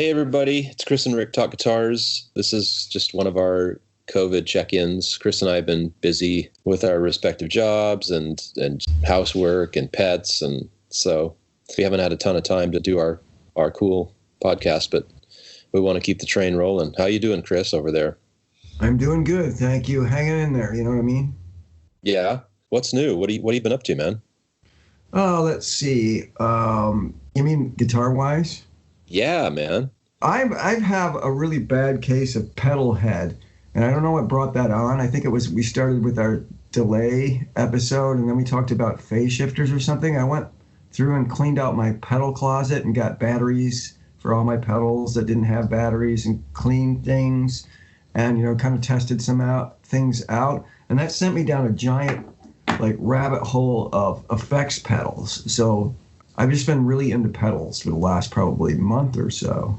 Hey everybody, it's Chris and Rick Talk Guitars. This is just one of our COVID check-ins. Chris and I have been busy with our respective jobs and housework and pets, and so we haven't had a ton of time to do our cool podcast, but we want to keep the train rolling. How you doing, Chris, over there? I'm doing good, thank you. Hanging in there, you know what I mean? Yeah. What's new? What have you been up to, man? Oh, let's see. You mean guitar-wise? Yeah, man. I have a really bad case of pedal head, and I don't know what brought that on. I think it was we started with our delay episode, and then we talked about phase shifters or something. I went through and cleaned out my pedal closet and got batteries for all my pedals that didn't have batteries and cleaned things and, kind of tested things out. And that sent me down a giant, rabbit hole of effects pedals. So I've just been really into pedals for the last probably month or so.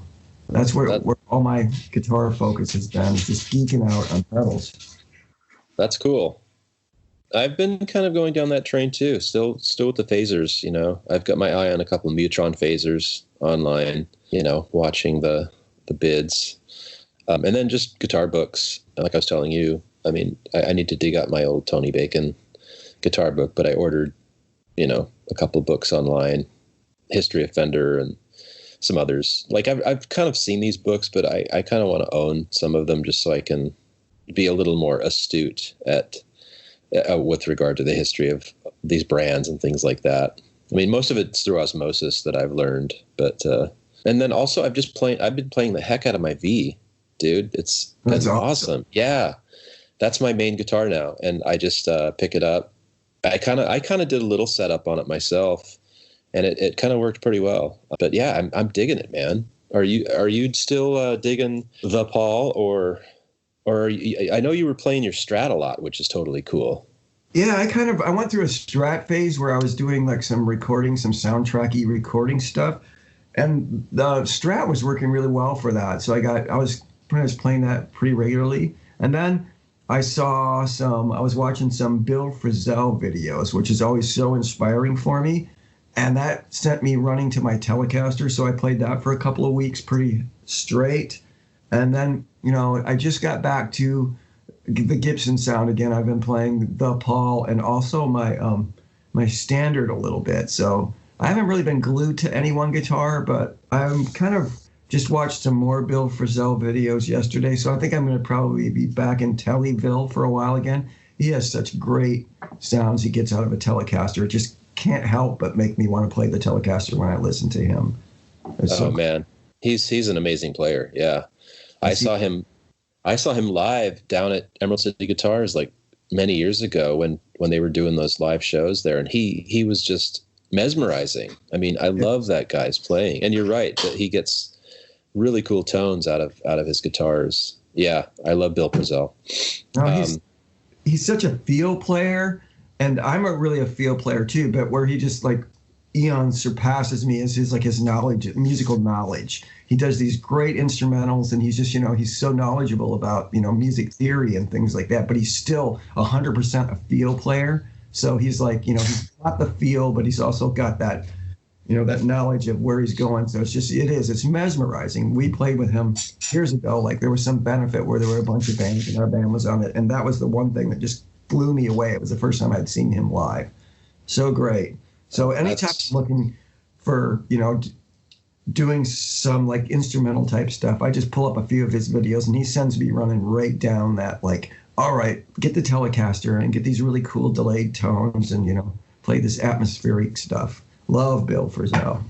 That's where all my guitar focus has been, just geeking out on pedals. That's cool. I've been kind of going down that train too. Still with the phasers, I've got my eye on a couple of Mutron phasers online, watching the bids. And then just guitar books. Like I was telling you, I need to dig out my old Tony Bacon guitar book, but I ordered, a couple of books online, History of Fender and some others. I've kind of seen these books, but I kind of want to own some of them just so I can be a little more astute at with regard to the history of these brands and things like that. Most of it's through osmosis that I've learned, but and then also I've been playing the heck out of my V, dude. It's been awesome. Yeah, that's my main guitar now, and I just pick it up. I kind of did a little setup on it myself, and it kind of worked pretty well. But yeah, I'm digging it, man. Are you still digging the Paul, or I know you were playing your Strat a lot, which is totally cool. Yeah, I went through a Strat phase where I was doing some recording, some soundtracky recording stuff, and the Strat was working really well for that. So I was pretty much playing that pretty regularly, and then I was watching some Bill Frisell videos, which is always so inspiring for me. And that sent me running to my Telecaster. So I played that for a couple of weeks pretty straight. And then, I just got back to the Gibson sound again. I've been playing the Paul and also my standard a little bit. So I haven't really been glued to any one guitar, but I'm kind of just watched some more Bill Frisell videos yesterday. So I think I'm going to probably be back in Tellyville for a while again. He has such great sounds he gets out of a Telecaster. It just can't help but make me want to play the Telecaster when I listen to him. Man, he's an amazing player. Yeah, I saw him live down at Emerald City Guitars many years ago when they were doing those live shows there, and he was just mesmerizing. I love that guy's playing, and you're right that he gets really cool tones out of his guitars. Yeah, I love Bill Frisell. No, he's such a feel player. And I'm really a feel player too, but where he just eon surpasses me is his knowledge, musical knowledge. He does these great instrumentals, and he's just, he's so knowledgeable about, music theory and things like that, but he's still 100% a feel player. So he's he's got the feel, but he's also got that, that knowledge of where he's going. So it's mesmerizing. We played with him years ago. There was some benefit where there were a bunch of bands and our band was on it. And that was the one thing that just blew me away. It was the first time I'd seen him live. So great. So anytime I'm looking for, doing some instrumental type stuff, I just pull up a few of his videos and he sends me running right down that all right, get the Telecaster and get these really cool delayed tones and, play this atmospheric stuff. Love Bill Frisell.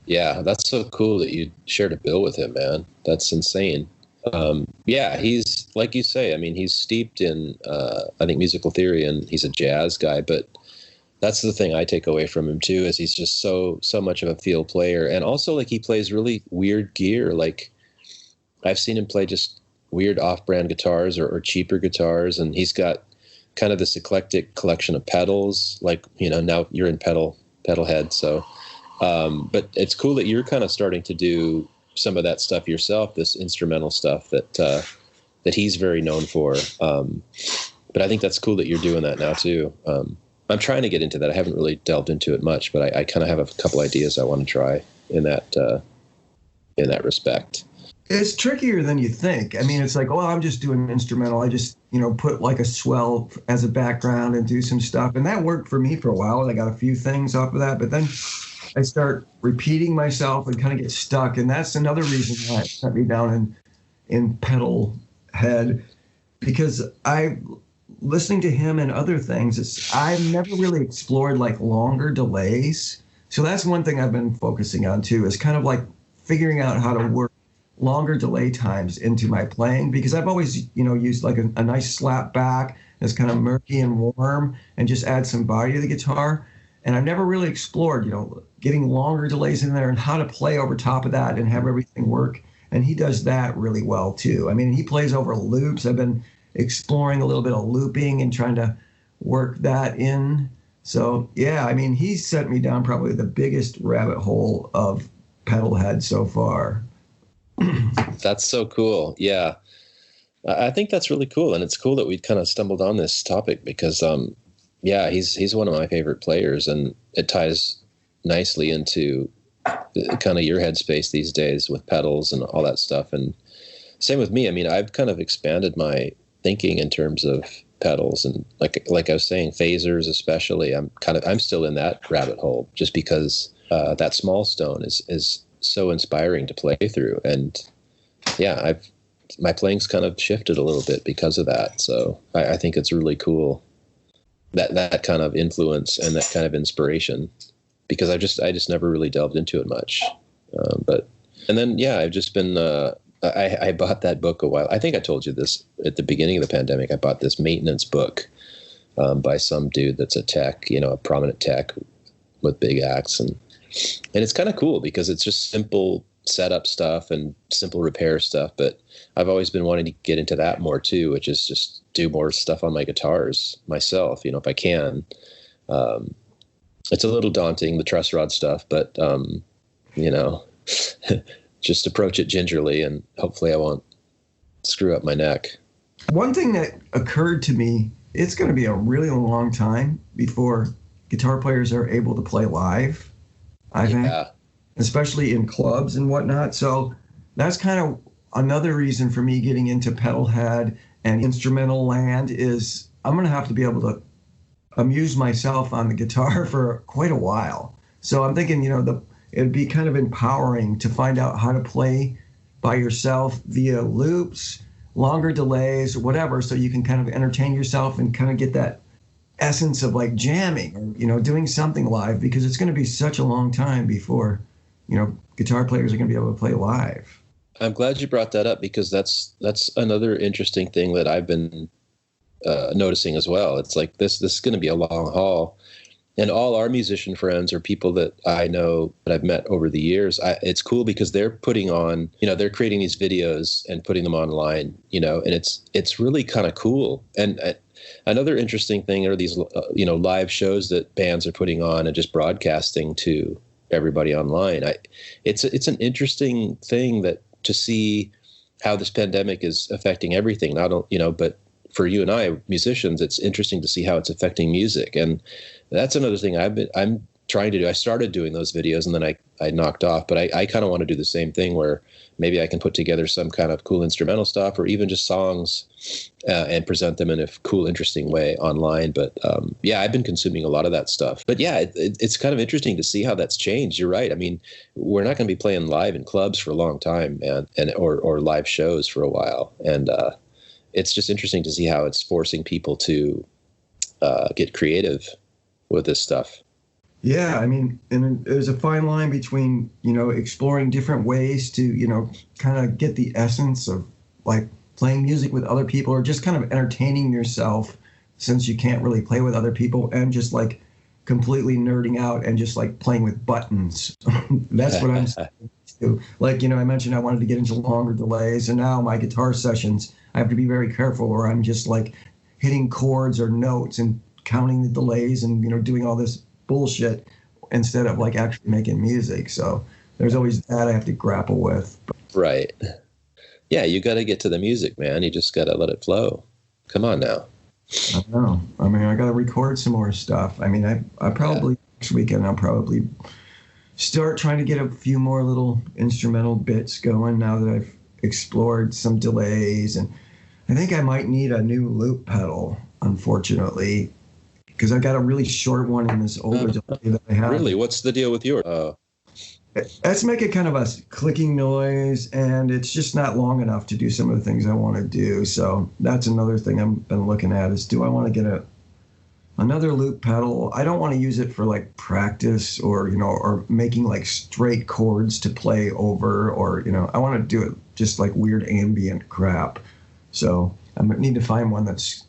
Yeah, that's so cool that you shared a bill with him, man. That's insane. Yeah, he's like you say. He's steeped in, I think, musical theory, and he's a jazz guy. But that's the thing I take away from him too, is he's just so much of a field player, and also he plays really weird gear. I've seen him play just weird off-brand guitars or cheaper guitars, and he's got kind of this eclectic collection of pedals. Now you're in pedal head, so. But it's cool that you're kind of starting to do some of that stuff yourself, this instrumental stuff that he's very known for. But I think that's cool that you're doing that now too. I'm trying to get into that. I haven't really delved into it much, but I kind of have a couple ideas I want to try in that in that respect. It's trickier than you think. I mean, it's like, oh, I'm just doing instrumental. I just, put like a swell as a background and do some stuff. And that worked for me for a while. And I got a few things off of that. But then I start repeating myself and kind of get stuck. And that's another reason why it sent me down in pedal head, because listening to him and other things, I've never really explored like longer delays. So that's one thing I've been focusing on too, is kind of like figuring out how to work longer delay times into my playing, because I've always, used like a nice slap back that's kind of murky and warm and just add some body to the guitar. And I've never really explored, getting longer delays in there and how to play over top of that and have everything work. And he does that really well too. I mean, he plays over loops. I've been exploring a little bit of looping and trying to work that in. So yeah, I mean, he sent me down probably the biggest rabbit hole of pedal head so far. That's so cool. Yeah. I think that's really cool. And it's cool that we kind of stumbled on this topic because, he's one of my favorite players, and it ties nicely into kind of your headspace these days with pedals and all that stuff. And same with me. I mean, I've kind of expanded my thinking in terms of pedals, and like I was saying, phasers especially. I'm still in that rabbit hole just because that small stone is so inspiring to play through. And yeah, my playing's kind of shifted a little bit because of that. So I think it's really cool that kind of influence and that kind of inspiration, because I just never really delved into it much. I've just been, I bought that book a while. I think I told you this at the beginning of the pandemic. I bought this maintenance book by some dude that's a tech, a prominent tech with big acts. And it's kind of cool because it's just simple setup stuff and simple repair stuff. But I've always been wanting to get into that more too, which is just do more stuff on my guitars myself, if I can. It's a little daunting, the truss rod stuff, but, just approach it gingerly and hopefully I won't screw up my neck. One thing that occurred to me, it's going to be a really long time before guitar players are able to play live. I think, especially in clubs and whatnot. So that's kind of another reason for me getting into pedal head and instrumental land is I'm going to have to be able to amuse myself on the guitar for quite a while. So I'm thinking, it'd be kind of empowering to find out how to play by yourself via loops, longer delays, whatever, so you can kind of entertain yourself and kind of get that essence of like jamming or, doing something live, because it's going to be such a long time before, guitar players are going to be able to play live. I'm glad you brought that up, because that's another interesting thing that I've been noticing as well. It's like this is going to be a long haul. And all our musician friends or people that I know that I've met over the years, it's cool because they're putting on, they're creating these videos and putting them online, and it's really kind of cool. And another interesting thing are these, live shows that bands are putting on and just broadcasting to everybody online. It's an interesting thing that to see how this pandemic is affecting everything. But for you and I, musicians, it's interesting to see how it's affecting music. And that's another thing I'm trying to do. I started doing those videos and then I knocked off, but I kind of want to do the same thing where maybe I can put together some kind of cool instrumental stuff or even just songs and present them in a cool, interesting way online. But I've been consuming a lot of that stuff. But yeah, it's kind of interesting to see how that's changed. You're right. I mean, we're not going to be playing live in clubs for a long time or live shows for a while. And it's just interesting to see how it's forcing people to get creative with this stuff. Yeah, I mean, and there's a fine line between, exploring different ways to, kind of get the essence of like playing music with other people or just kind of entertaining yourself since you can't really play with other people, and just like completely nerding out and just like playing with buttons. That's what I'm saying too. Like, I mentioned I wanted to get into longer delays, and now my guitar sessions, I have to be very careful where I'm just like hitting chords or notes and counting the delays and, doing all this bullshit instead of like actually making music. So there's always that I have to grapple with. Right. Yeah, you got to get to the music, man. You just got to let it flow. Come on now. I know. I mean, I got to record some more stuff. I mean, I probably next weekend I'll probably start trying to get a few more little instrumental bits going now that I've explored some delays. And I think I might need a new loop pedal, unfortunately, because I got a really short one in this older delay that I have. Really? What's the deal with yours? Let's make it kind of a clicking noise, and it's just not long enough to do some of the things I want to do. So that's another thing I've been looking at is, do I want to get another loop pedal? I don't want to use it for like practice or, or making like straight chords to play over, or, I want to do it just like weird ambient crap. So I need to find one that's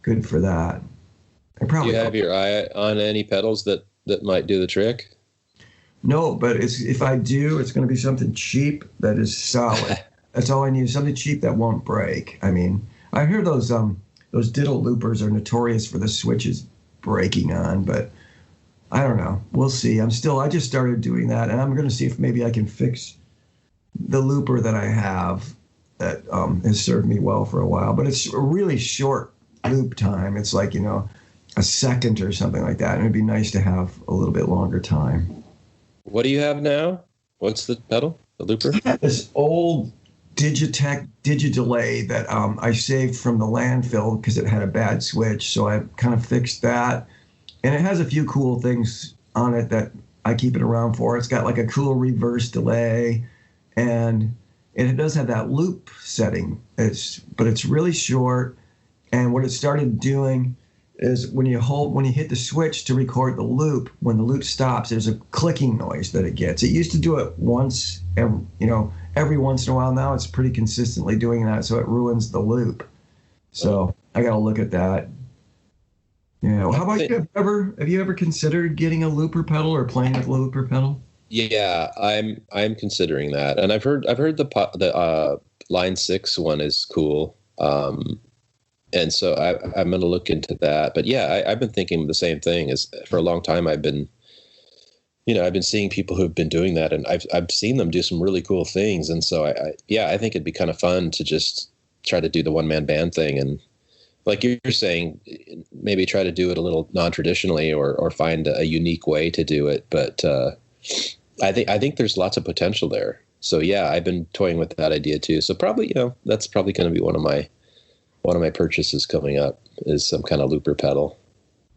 good for that. Do you have your eye on any pedals that might do the trick? No, but if I do, it's going to be something cheap that is solid. That's all I need, something cheap that won't break. I mean, I hear those diddle loopers are notorious for the switches breaking on, but I don't know. We'll see. I just started doing that, and I'm going to see if maybe I can fix the looper that I have that has served me well for a while. But it's a really short loop time. It's like, a second or something like that, and it'd be nice to have a little bit longer time. What do you have now? What's the pedal? The looper? I have this old Digitech Digidelay that I saved from the landfill because it had a bad switch. So I kind of fixed that. And it has a few cool things on it that I keep it around for. It's got like a cool reverse delay, and it does have that loop setting. But it's really short. And what it started doing is when you hit the switch to record the loop, when the loop stops, there's a clicking noise that it gets. It used to do it once, every once in a while. Now it's pretty consistently doing that, so it ruins the loop. So I got to look at that. Yeah. Well, how about you? Have you ever considered getting a looper pedal or playing with a looper pedal? Yeah, I'm considering that, and I've heard the Line 6 one is cool. And so I'm going to look into that. But yeah, I've been thinking the same thing. As for a long time, I've been seeing people who've been doing that, and I've seen them do some really cool things. And so I think it'd be kind of fun to just try to do the one-man band thing, and like you're saying, maybe try to do it a little non-traditionally, or find a unique way to do it. But I think there's lots of potential there. So yeah, I've been toying with that idea too. So probably that's probably going to be one of my purchases coming up is some kind of looper pedal.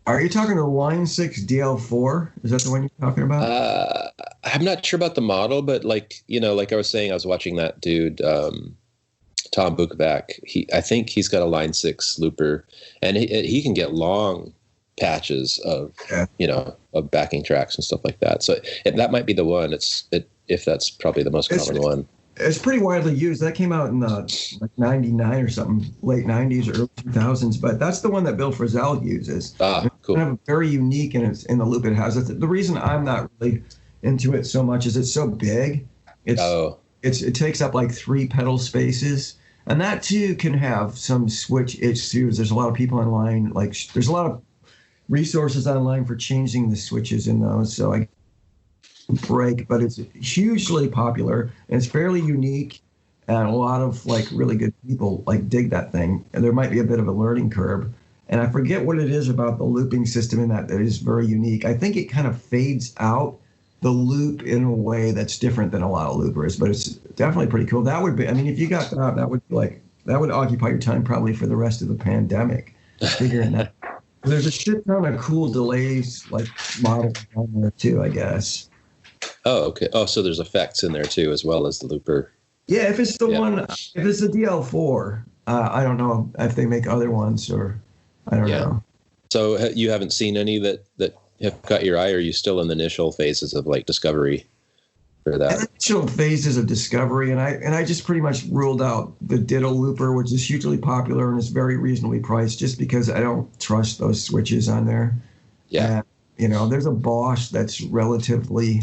Are you talking to Line 6 DL4? Is that the one you're talking about? I'm not sure about the model, but like I was saying, I was watching that dude, Tom Buchbach. I think he's got a Line 6 looper, and he can get long patches of, of backing tracks and stuff like that. So that might be the one. If that's probably the most common one. It's pretty widely used. That came out in like 99 or something, late 90s or early 2000s. But that's the one that Bill Frisell uses. Ah, cool. It's kind of very unique in the loop it has. The reason I'm not really into it so much is it's so big. It takes up like 3 pedal spaces. And that too can have some switch issues. There's a lot of people online, there's a lot of resources online for changing the switches in those. So I break, but it's hugely popular and it's fairly unique, and a lot of really good people dig that thing. And there might be a bit of a learning curve, and I forget what it is about the looping system in that is very unique. I think it kind of fades out the loop in a way that's different than a lot of loopers, but it's definitely pretty cool. That would be, if you got that would be that would occupy your time probably for the rest of the pandemic, figuring that. There's a shit ton of cool delays models on there too, I guess. Oh, okay. Oh, so there's effects in there too, as well as the looper. Yeah, if it's the one, if it's a DL4, I don't know if they make other ones, or I don't know. So you haven't seen any that have caught your eye, or are you still in the initial phases of discovery for that? Initial phases of discovery, and I just pretty much ruled out the diddle looper, which is hugely popular and is very reasonably priced, just because I don't trust those switches on there. Yeah. There's a Bosch that's relatively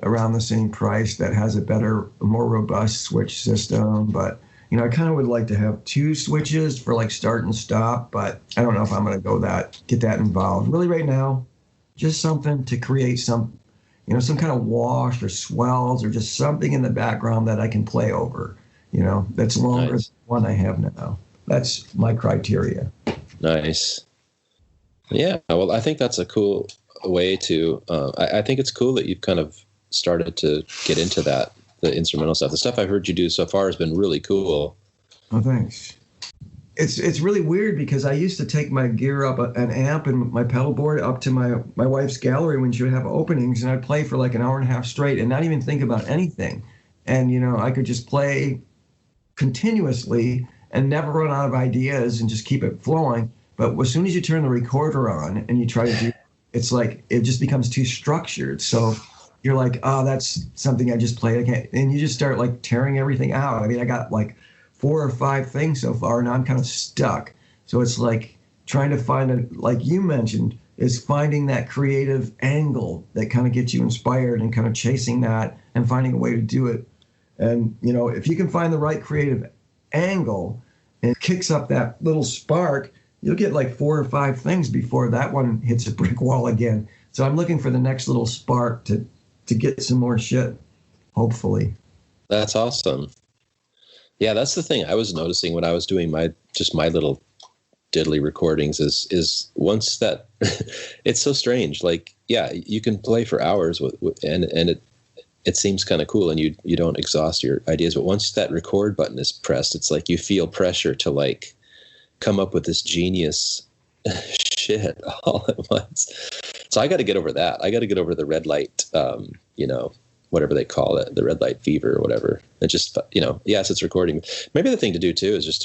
around the same price that has a better, more robust switch system. But, I kind of would like to have 2 switches for start and stop, but I don't know if I'm going to get that involved. Really right now, just something to create some kind of wash or swells or just something in the background that I can play over, that's longer than the one I have now. That's my criteria. Nice. Yeah. Well, I think that's a cool way to, I think it's cool that you've kind of started to get into that, the instrumental stuff. The stuff I've heard you do so far has been really cool. Oh, thanks. It's really weird because I used to take my gear up, an amp and my pedal board up to my wife's gallery when she would have openings, and I'd play for like an hour and a half straight and not even think about anything. And, you know, I could just play continuously and never run out of ideas and just keep it flowing. But as soon as you turn the recorder on and you try to do, it's like it just becomes too structured. So you're like, oh, that's something I just played. I can't, and you just start like tearing everything out. I mean, I got like 4 or 5 things so far, and I'm kind of stuck. So it's like trying to find like you mentioned, is finding that creative angle that kind of gets you inspired and kind of chasing that and finding a way to do it. And, you know, if you can find the right creative angle and it kicks up that little spark, you'll get like 4 or 5 things before that one hits a brick wall again. So I'm looking for the next little spark to get some more shit, hopefully. That's awesome. Yeah, that's the thing I was noticing when I was doing my little diddly recordings is once that it's so strange. Like, yeah, you can play for hours and it seems kind of cool and you don't exhaust your ideas. But once that record button is pressed, it's like you feel pressure to like come up with this genius shit all at once. So I got to get over that. I got to get over the red light, you know, whatever they call it, the red light fever or whatever. And just, you know, yes, it's recording. Maybe the thing to do too is just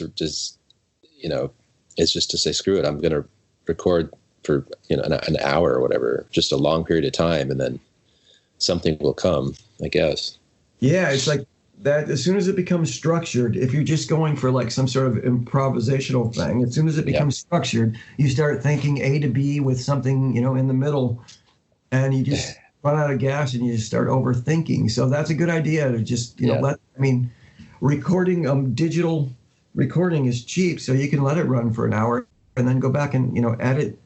to say, screw it. I'm going to record for, you know, an hour or whatever, just a long period of time. And then something will come, I guess. Yeah. It's like that. As soon as it becomes structured, if you're just going for like some sort of improvisational thing, as soon as it becomes structured, you start thinking A to B with something, you know, in the middle, and you just run out of gas and you just start overthinking. So that's a good idea to just, you know, recording, digital recording is cheap, so you can let it run for an hour and then go back and, you know, edit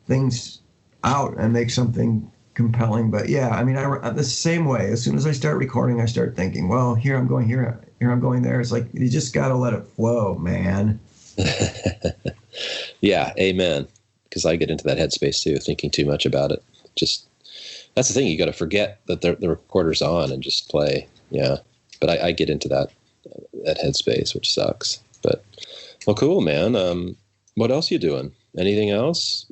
things out and make something compelling. But yeah, I mean, the same way. As soon as I start recording, I start thinking, well, here I'm going here I'm going there. It's like, you just got to let it flow, man. Yeah, amen. Because I get into that headspace too, thinking too much about it. Just, that's the thing. You got to forget that the recorder's on and just play. Yeah. But I get into that headspace, which sucks. But, well, cool, man. What else are you doing? Anything else?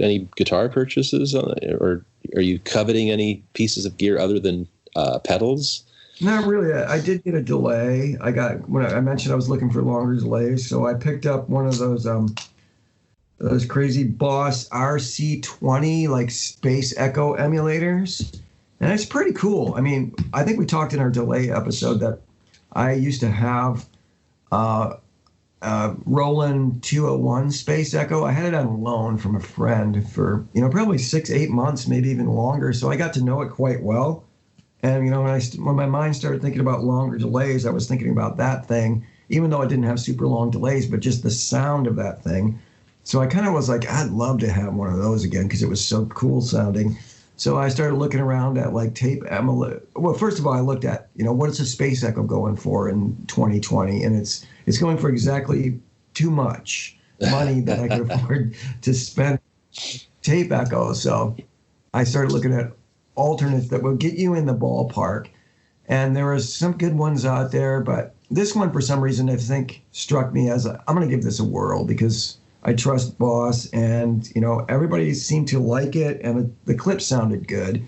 Any guitar purchases? Or are you coveting any pieces of gear other than pedals? Not really. I did get a delay. When I mentioned I was looking for longer delays, so I picked up one of those crazy Boss RC20 like Space Echo emulators, and it's pretty cool. I mean, I think we talked in our delay episode that I used to have Roland 201 Space Echo. I had it on loan from a friend for, you know, probably 6-8 months, maybe even longer. So I got to know it quite well. And, you know, when my mind started thinking about longer delays, I was thinking about that thing, even though it didn't have super long delays, but just the sound of that thing. So I kind of was like, I'd love to have one of those again because it was so cool sounding. So I started looking around at like tape emulator. Well, first of all, I looked at, you know, what is a Space Echo going for in 2020? And it's going for exactly too much money that I could afford to spend tape echo. So I started looking at alternates that would get you in the ballpark. And there was some good ones out there, but this one, for some reason, I think struck me as I'm going to give this a whirl because I trust Boss, and, you know, everybody seemed to like it, and the clip sounded good.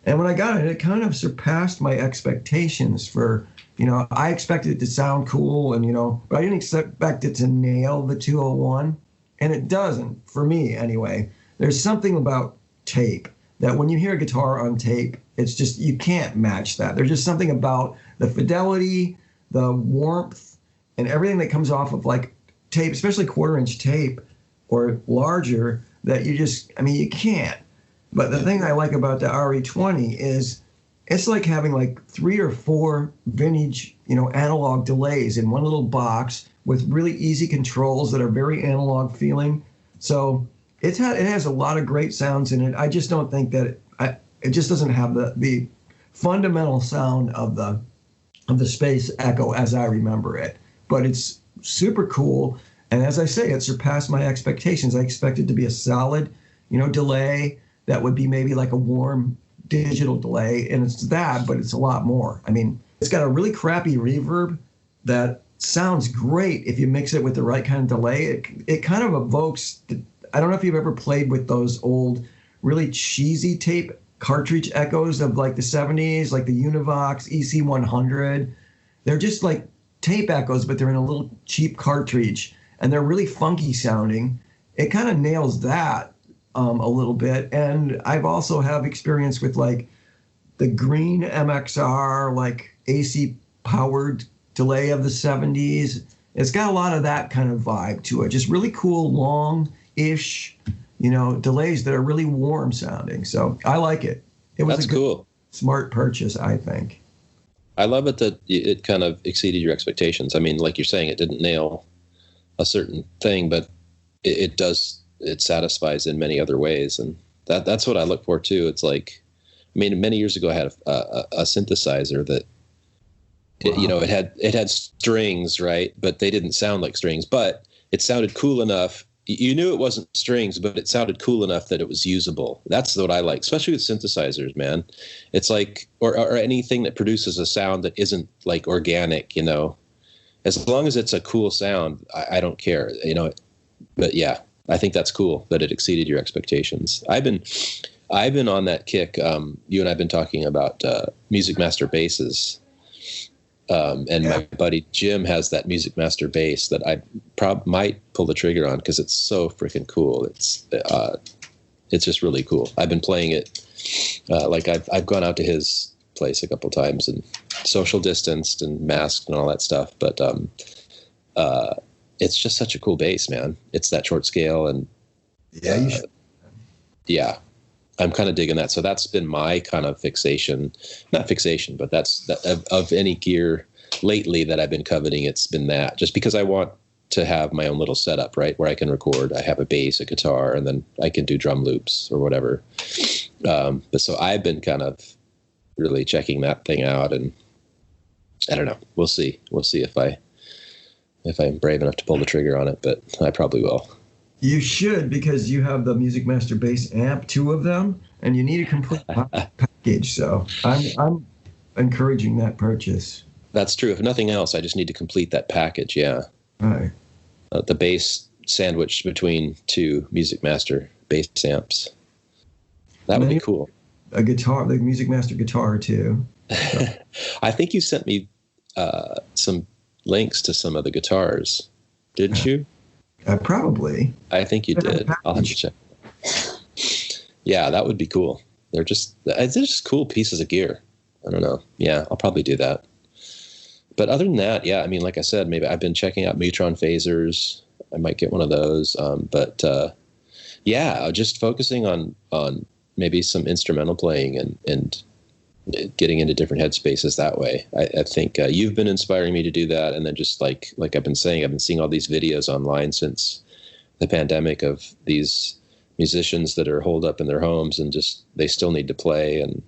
And when I got it, it kind of surpassed my expectations for, you know, I expected it to sound cool, and, you know, but I didn't expect it to nail the 201, and it doesn't, for me anyway. There's something about tape that when you hear a guitar on tape, it's just, you can't match that. There's just something about the fidelity, the warmth, and everything that comes off of like tape, especially 1/4-inch tape or larger, that you just, I mean, you can't. But the thing I like about the RE20 is it's like having like 3 or 4 vintage, you know, analog delays in one little box with really easy controls that are very analog feeling. So it has a lot of great sounds in it. I just don't think that it just doesn't have the fundamental sound of the Space Echo as I remember it. But it's super cool. And as I say, it surpassed my expectations. I expected to be a solid, you know, delay that would be maybe like a warm digital delay, and it's that, but it's a lot more. I mean, it's got a really crappy reverb that sounds great if you mix it with the right kind of delay. It kind of evokes, I don't know if you've ever played with those old, really cheesy tape cartridge echoes of like the 70s, like the Univox EC100. They're just like tape echoes, but they're in a little cheap cartridge, and they're really funky sounding. It kind of nails that a little bit. And I've also have experience with like the Green MXR, like AC powered delay of the 70s. It's got a lot of that kind of vibe to it. Just really cool, long-ish, delays that are really warm sounding. So I like it. It was That's cool. Smart purchase, I think. I love it that it kind of exceeded your expectations. I mean, like you're saying, it didn't nail a certain thing, but it satisfies in many other ways. And that's what I look for too. It's like, I mean, many years ago I had a synthesizer that, wow. It had strings, right? But they didn't sound like strings, but it sounded cool enough. You knew it wasn't strings, but it sounded cool enough that it was usable. That's what I like, especially with synthesizers, man. It's like, or anything that produces a sound that isn't like organic, as long as it's a cool sound, I don't care, but yeah, I think that's cool that it exceeded your expectations. I've been on that kick. You and I've been talking about Music Master basses. My buddy Jim has that Music Master bass that I might pull the trigger on because it's so freaking cool. It's just really cool. I've been playing it. I've gone out to his place a couple times and social distanced and masked and all that stuff. But it's just such a cool bass, man. It's that short scale and yeah. I'm kind of digging that. So that's been my kind of not fixation, but that's of any gear lately that I've been coveting. It's been that, just because I want to have my own little setup, right? Where I can record, I have a bass, a guitar, and then I can do drum loops or whatever. But so I've been kind of really checking that thing out, and I don't know. We'll see if I'm brave enough to pull the trigger on it, but I probably will. You should, because you have the Music Master bass amp, 2 of them, and you need a complete package. So I'm encouraging that purchase. That's true. If nothing else, I just need to complete that package. Yeah. All right. The bass sandwiched between 2 Music Master bass amps. That would be cool. A guitar, the Music Master guitar too. So. I think you sent me some links to some of the guitars, didn't you? Probably. I think you did. I'll have to check. Yeah, that would be cool. They're just cool pieces of gear. I don't know. Yeah, I'll probably do that. But other than that, yeah, I mean, like I said, maybe I've been checking out Mutron phasers. I might get one of those. Yeah, just focusing on maybe some instrumental playing and getting into different headspaces that way. I think you've been inspiring me to do that. And then just like I've been saying, I've been seeing all these videos online since the pandemic of these musicians that are holed up in their homes and just, they still need to play. And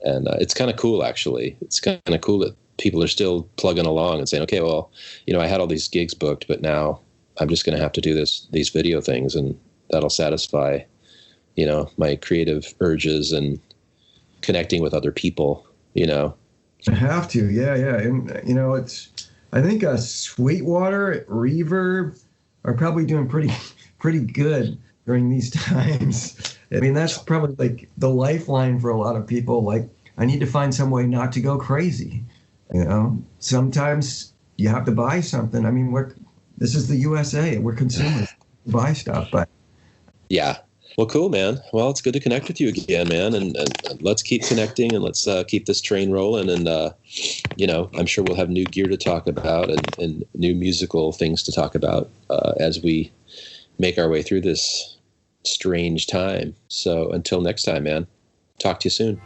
it's kind of cool, actually. It's kind of cool that people are still plugging along and saying, okay, well, I had all these gigs booked, but now I'm just going to have to do these video things, and that'll satisfy, my creative urges and connecting with other people, I have to. Yeah. And, I think Sweetwater, Reverb are probably doing pretty good during these times. I mean, that's probably like the lifeline for a lot of people. Like, I need to find some way not to go crazy. Sometimes you have to buy something. I mean, this is the USA. We're consumers. Buy stuff, but yeah. Well, cool, man. Well, it's good to connect with you again, man. And let's keep connecting, and let's keep this train rolling. And, I'm sure we'll have new gear to talk about and new musical things to talk about as we make our way through this strange time. So until next time, man, talk to you soon.